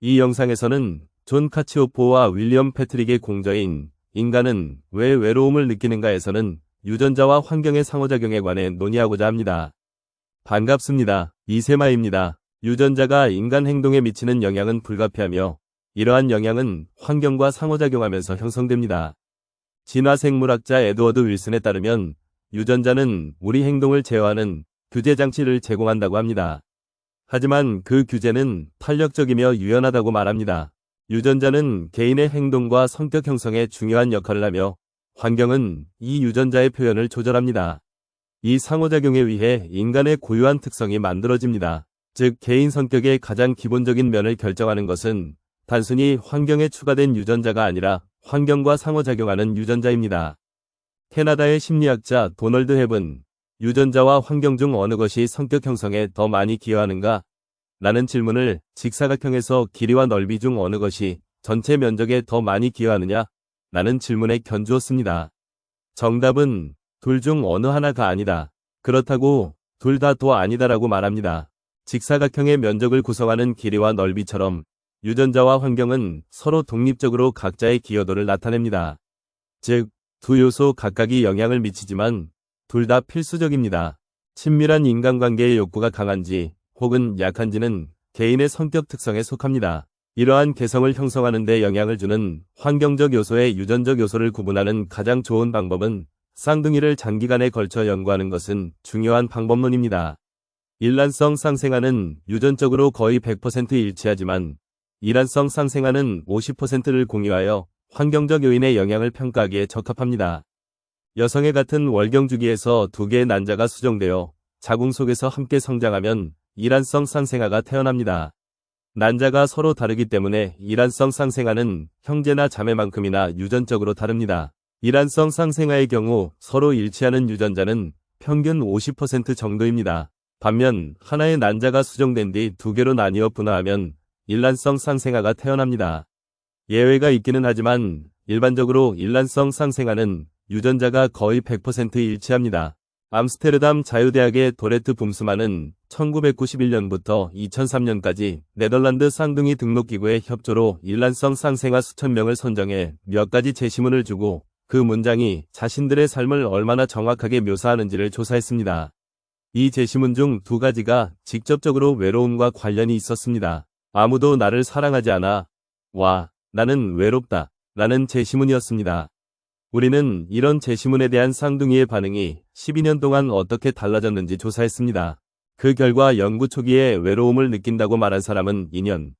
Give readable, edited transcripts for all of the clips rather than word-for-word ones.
이 영상에서는 존 카치오포와 윌리엄 패트릭의 공저인 인간은 왜 외로움을 느끼는가에서는 유전자와 환경의 상호작용에 관해 논의하고자 합니다. 반갑습니다. 이세마입니다. 유전자가 인간 행동에 미치는 영향은 불가피하며 이러한 영향은 환경과 상호작용하면서 형성됩니다. 진화생물학자 에드워드 윌슨에 따르면 유전자는 우리 행동을 제어하는 규제 장치를 제공한다고 합니다. 하지만 그 규제는 탄력적이며 유연하다고 말합니다. 유전자는 개인의 행동과 성격 형성에 중요한 역할을 하며 환경은 이 유전자의 표현을 조절합니다. 이 상호작용에 의해 인간의 고유한 특성이 만들어집니다. 즉, 개인 성격의 가장 기본적인 면을 결정하는 것은 단순히 환경에 추가된 유전자가 아니라 환경과 상호작용하는 유전자입니다. 캐나다의 심리학자 도널드 헵은 유전자와 환경 중 어느 것이 성격 형성에 더 많이 기여하는가? 라는 질문을 직사각형에서 길이와 넓이 중 어느 것이 전체 면적에 더 많이 기여하느냐? 라는 질문에 견주었습니다. 정답은 둘 중 어느 하나가 아니다. 그렇다고 둘 다 또 아니다라고 말합니다. 직사각형의 면적을 구성하는 길이와 넓이처럼 유전자와 환경은 서로 독립적으로 각자의 기여도를 나타냅니다. 즉, 두 요소 각각이 영향을 미치지만 둘 다 필수적입니다. 친밀한 인간관계의 욕구가 강한지 혹은 약한지는 개인의 성격 특성에 속합니다. 이러한 개성을 형성하는 데 영향을 주는 환경적 요소의 유전적 요소를 구분하는 가장 좋은 방법은 쌍둥이를 장기간에 걸쳐 연구하는 것은 중요한 방법론입니다. 일란성 쌍생아는 유전적으로 거의 100% 일치하지만 이란성 쌍생아는 50%를 공유하여 환경적 요인의 영향을 평가하기에 적합합니다. 여성의 같은 월경 주기에서 두 개의 난자가 수정되어 자궁 속에서 함께 성장하면 이란성 쌍생아가 태어납니다. 난자가 서로 다르기 때문에 이란성 쌍생아는 형제나 자매만큼이나 유전적으로 다릅니다. 이란성 쌍생아의 경우 서로 일치하는 유전자는 평균 50% 정도입니다. 반면 하나의 난자가 수정된 뒤 두 개로 나뉘어 분화하면 일란성 쌍생아가 태어납니다. 예외가 있기는 하지만 일반적으로 일란성 쌍생아는 유전자가 거의 100% 일치합니다. 암스테르담 자유대학의 도레트 붐스만은 1991년부터 2003년까지 네덜란드 쌍둥이 등록기구의 협조로 일란성 쌍생아 수천 명을 선정해 몇 가지 제시문을 주고 그 문장이 자신들의 삶을 얼마나 정확하게 묘사하는지를 조사했습니다. 이 제시문 중 두 가지가 직접적으로 외로움과 관련이 있었습니다. 아무도 나를 사랑하지 않아. 와, 나는 외롭다. 라는 제시문이었습니다. 우리는 이런 제시문에 대한 쌍둥이의 반응이 12년 동안 어떻게 달라졌는지 조사했습니다. 그 결과 연구 초기에 외로움을 느낀다고 말한 사람은 2년,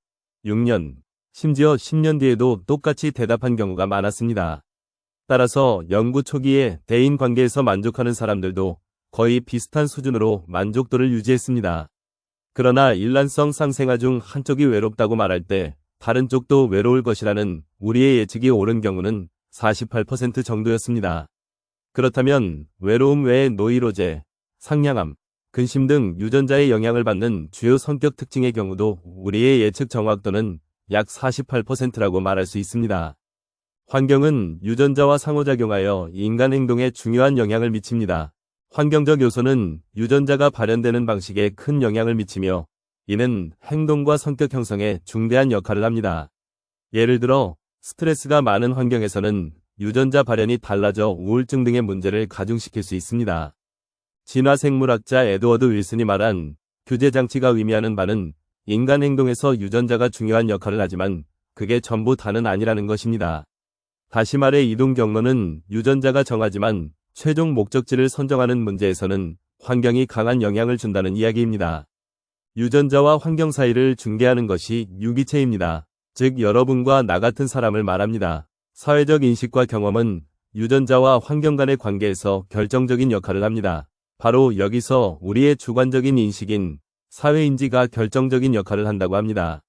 6년, 심지어 10년 뒤에도 똑같이 대답한 경우가 많았습니다. 따라서 연구 초기에 대인 관계에서 만족하는 사람들도 거의 비슷한 수준으로 만족도를 유지했습니다. 그러나 일란성 쌍생아 중 한쪽이 외롭다고 말할 때 다른 쪽도 외로울 것이라는 우리의 예측이 옳은 경우는 48% 정도였습니다. 그렇다면 외로움 외에 노이로제, 상냥함, 근심 등 유전자의 영향을 받는 주요 성격 특징의 경우도 우리의 예측 정확도는 약 48%라고 말할 수 있습니다. 환경은 유전자와 상호작용하여 인간 행동에 중요한 영향을 미칩니다. 환경적 요소는 유전자가 발현되는 방식에 큰 영향을 미치며 이는 행동과 성격 형성에 중대한 역할을 합니다. 예를 들어 스트레스가 많은 환경에서는 유전자 발현이 달라져 우울증 등의 문제를 가중시킬 수 있습니다. 진화생물학자 에드워드 윌슨이 말한 규제 장치가 의미하는 바는 인간 행동에서 유전자가 중요한 역할을 하지만 그게 전부 다는 아니라는 것입니다. 다시 말해 이동 경로는 유전자가 정하지만 최종 목적지를 선정하는 문제에서는 환경이 강한 영향을 준다는 이야기입니다. 유전자와 환경 사이를 중개하는 것이 유기체입니다. 즉 여러분과 나 같은 사람을 말합니다. 사회적 인식과 경험은 유전자와 환경 간의 관계에서 결정적인 역할을 합니다. 바로 여기서 우리의 주관적인 인식인 사회인지가 결정적인 역할을 한다고 합니다.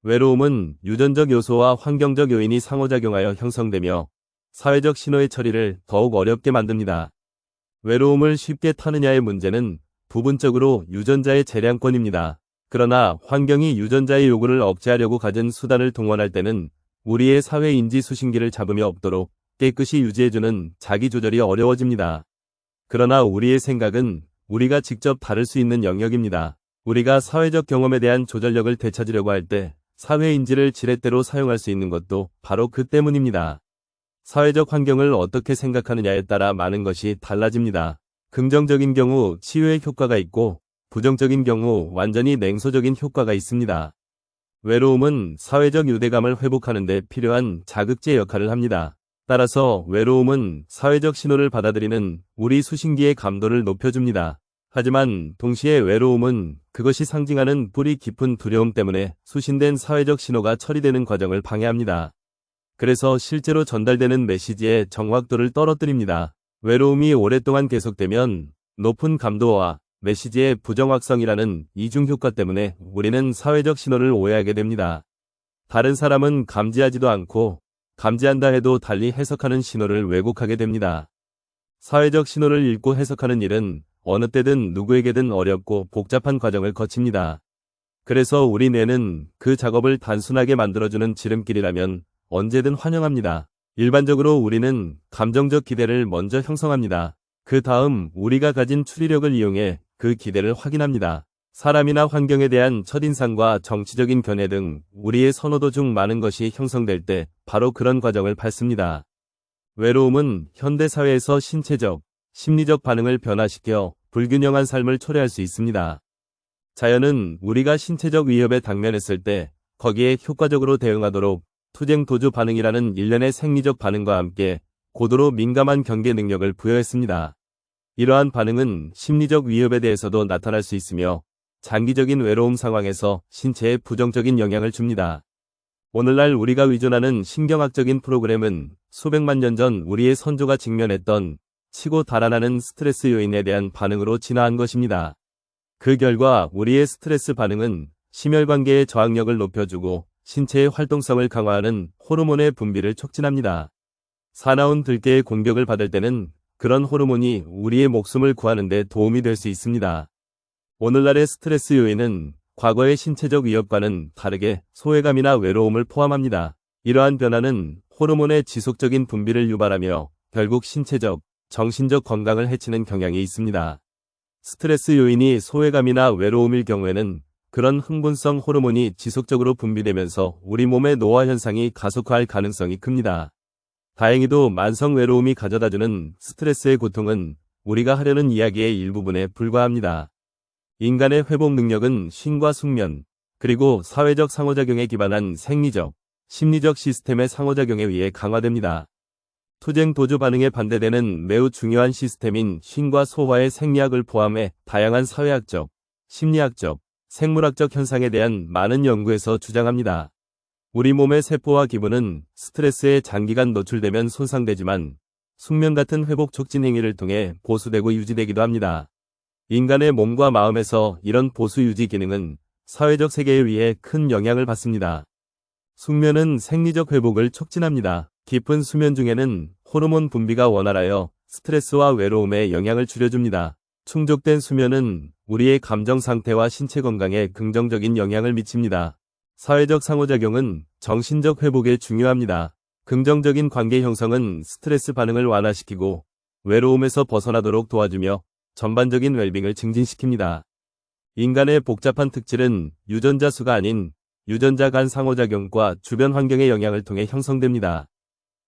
외로움은 유전적 요소와 환경적 요인이 상호작용하여 형성되며 사회적 신호의 처리를 더욱 어렵게 만듭니다. 외로움을 쉽게 타느냐의 문제는 부분적으로 유전자의 재량권입니다. 그러나 환경이 유전자의 요구를 억제하려고 가진 수단을 동원할 때는 우리의 사회 인지 수신기를 잡으며 없도록 깨끗이 유지해주는 자기 조절이 어려워집니다. 그러나 우리의 생각은 우리가 직접 다룰 수 있는 영역입니다. 우리가 사회적 경험에 대한 조절력을 되찾으려고 할 때 사회인지를 지렛대로 사용할 수 있는 것도 바로 그 때문입니다. 사회적 환경을 어떻게 생각하느냐에 따라 많은 것이 달라집니다. 긍정적인 경우 치유의 효과가 있고 부정적인 경우 완전히 냉소적인 효과가 있습니다. 외로움은 사회적 유대감을 회복하는 데 필요한 자극제 역할을 합니다. 따라서 외로움은 사회적 신호를 받아들이는 우리 수신기의 감도를 높여줍니다. 하지만 동시에 외로움은 그것이 상징하는 뿌리 깊은 두려움 때문에 수신된 사회적 신호가 처리되는 과정을 방해합니다. 그래서 실제로 전달되는 메시지의 정확도를 떨어뜨립니다. 외로움이 오랫동안 계속되면 높은 감도와 메시지의 부정확성이라는 이중효과 때문에 우리는 사회적 신호를 오해하게 됩니다. 다른 사람은 감지하지도 않고 감지한다 해도 달리 해석하는 신호를 왜곡하게 됩니다. 사회적 신호를 읽고 해석하는 일은 어느 때든 누구에게든 어렵고 복잡한 과정을 거칩니다. 그래서 우리 뇌는 그 작업을 단순하게 만들어주는 지름길이라면 언제든 환영합니다. 일반적으로 우리는 감정적 기대를 먼저 형성합니다. 그 다음 우리가 가진 추리력을 이용해 그 기대를 확인합니다. 사람이나 환경에 대한 첫인상과 정치적인 견해 등 우리의 선호도 중 많은 것이 형성될 때 바로 그런 과정을 밟습니다. 외로움은 현대사회에서 신체적, 심리적 반응을 변화시켜 불균형한 삶을 초래할 수 있습니다. 자연은 우리가 신체적 위협에 당면했을 때 거기에 효과적으로 대응하도록 투쟁도주 반응이라는 일련의 생리적 반응과 함께 고도로 민감한 경계 능력을 부여했습니다. 이러한 반응은 심리적 위협에 대해서도 나타날 수 있으며 장기적인 외로움 상황에서 신체에 부정적인 영향을 줍니다. 오늘날 우리가 의존하는 신경학적인 프로그램은 수백만 년 전 우리의 선조가 직면했던 치고 달아나는 스트레스 요인에 대한 반응으로 진화한 것입니다. 그 결과 우리의 스트레스 반응은 심혈관계의 저항력을 높여주고 신체의 활동성을 강화하는 호르몬의 분비를 촉진합니다. 사나운 들개의 공격을 받을 때는 그런 호르몬이 우리의 목숨을 구하는 데 도움이 될 수 있습니다. 오늘날의 스트레스 요인은 과거의 신체적 위협과는 다르게 소외감이나 외로움을 포함합니다. 이러한 변화는 호르몬의 지속적인 분비를 유발하며 결국 신체적, 정신적 건강을 해치는 경향이 있습니다. 스트레스 요인이 소외감이나 외로움일 경우에는 그런 흥분성 호르몬이 지속적으로 분비되면서 우리 몸의 노화 현상이 가속화할 가능성이 큽니다. 다행히도 만성 외로움이 가져다주는 스트레스의 고통은 우리가 하려는 이야기의 일부분에 불과합니다. 인간의 회복 능력은 쉼과 숙면, 그리고 사회적 상호작용에 기반한 생리적, 심리적 시스템의 상호작용에 의해 강화됩니다. 투쟁도주 반응에 반대되는 매우 중요한 시스템인 쉼과 소화의 생리학을 포함해 다양한 사회학적, 심리학적, 생물학적 현상에 대한 많은 연구에서 주장합니다. 우리 몸의 세포와 기부는 스트레스에 장기간 노출되면 손상되지만 숙면 같은 회복 촉진 행위를 통해 보수되고 유지되기도 합니다. 인간의 몸과 마음에서 이런 보수 유지 기능은 사회적 세계에 의해 큰 영향을 받습니다. 숙면은 생리적 회복을 촉진합니다. 깊은 수면 중에는 호르몬 분비가 원활하여 스트레스와 외로움에 영향을 줄여줍니다. 충족된 수면은 우리의 감정 상태와 신체 건강에 긍정적인 영향을 미칩니다. 사회적 상호작용은 정신적 회복에 중요합니다. 긍정적인 관계 형성은 스트레스 반응을 완화시키고 외로움에서 벗어나도록 도와주며 전반적인 웰빙을 증진시킵니다. 인간의 복잡한 특질은 유전자 수가 아닌 유전자 간 상호작용과 주변 환경의 영향을 통해 형성됩니다.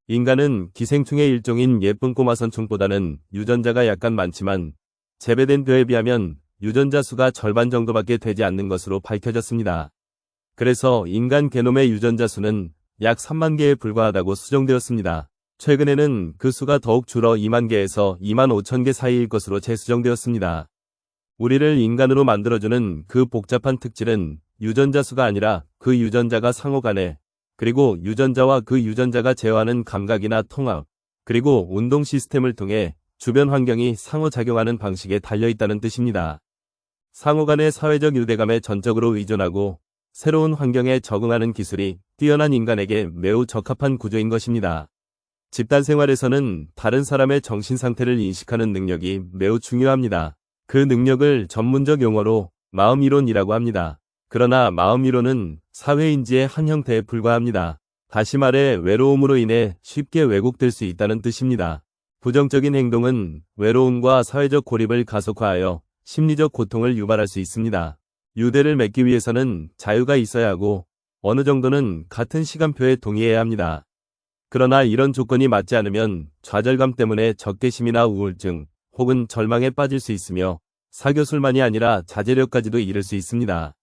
인간은 기생충의 일종인 예쁜 꼬마 선충보다는 유전자가 약간 많지만 재배된 벼에 비하면 유전자 수가 절반 정도밖에 되지 않는 것으로 밝혀졌습니다. 그래서 인간 게놈의 유전자 수는 약 3만 개에 불과하다고 수정되었습니다. 최근에는 그 수가 더욱 줄어 2만 개에서 2만 5천 개 사이일 것으로 재수정되었습니다. 우리를 인간으로 만들어주는 그 복잡한 특질은 유전자 수가 아니라 그 유전자가 상호 간에, 그리고 유전자와 그 유전자가 제어하는 감각이나 통합, 그리고 운동 시스템을 통해 주변 환경이 상호작용하는 방식에 달려있다는 뜻입니다. 상호 간의 사회적 유대감에 전적으로 의존하고 새로운 환경에 적응하는 기술이 뛰어난 인간에게 매우 적합한 구조인 것입니다. 집단 생활에서는 다른 사람의 정신 상태를 인식하는 능력이 매우 중요합니다. 그 능력을 전문적 용어로 마음이론이라고 합니다. 그러나 마음이론은 사회인지의 한 형태에 불과합니다. 다시 말해 외로움으로 인해 쉽게 왜곡될 수 있다는 뜻입니다. 부정적인 행동은 외로움과 사회적 고립을 가속화하여 심리적 고통을 유발할 수 있습니다. 유대를 맺기 위해서는 자유가 있어야 하고 어느 정도는 같은 시간표에 동의해야 합니다. 그러나 이런 조건이 맞지 않으면 좌절감 때문에 적개심이나 우울증 혹은 절망에 빠질 수 있으며 사교술만이 아니라 자제력까지도 이를 수 있습니다.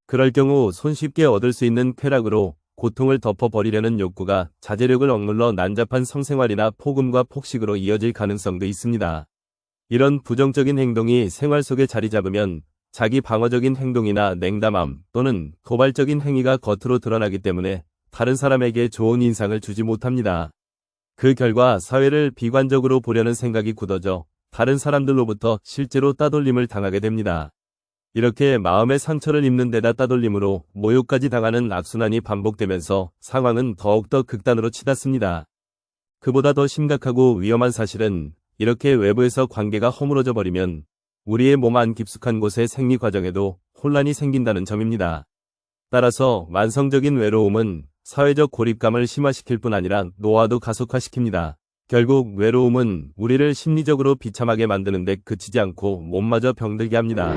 그럴 경우 손쉽게 얻을 수 있는 쾌락으로 고통을 덮어버리려는 욕구가 자제력을 억눌러 난잡한 성생활이나 폭음과 폭식으로 이어질 가능성도 있습니다. 이런 부정적인 행동이 생활 속에 자리 잡으면 자기 방어적인 행동이나 냉담함 또는 도발적인 행위가 겉으로 드러나기 때문에 다른 사람에게 좋은 인상을 주지 못합니다. 그 결과 사회를 비관적으로 보려는 생각이 굳어져 다른 사람들로부터 실제로 따돌림을 당하게 됩니다. 이렇게 마음의 상처를 입는 데다 따돌림으로 모욕까지 당하는 악순환이 반복되면서 상황은 더욱더 극단으로 치닫습니다. 그보다 더 심각하고 위험한 사실은 이렇게 외부에서 관계가 허물어져 버리면 우리의 몸 안 깊숙한 곳의 생리 과정에도 혼란이 생긴다는 점입니다. 따라서 만성적인 외로움은 사회적 고립감을 심화시킬 뿐 아니라 노화도 가속화시킵니다. 결국 외로움은 우리를 심리적으로 비참하게 만드는 데 그치지 않고 몸마저 병들게 합니다.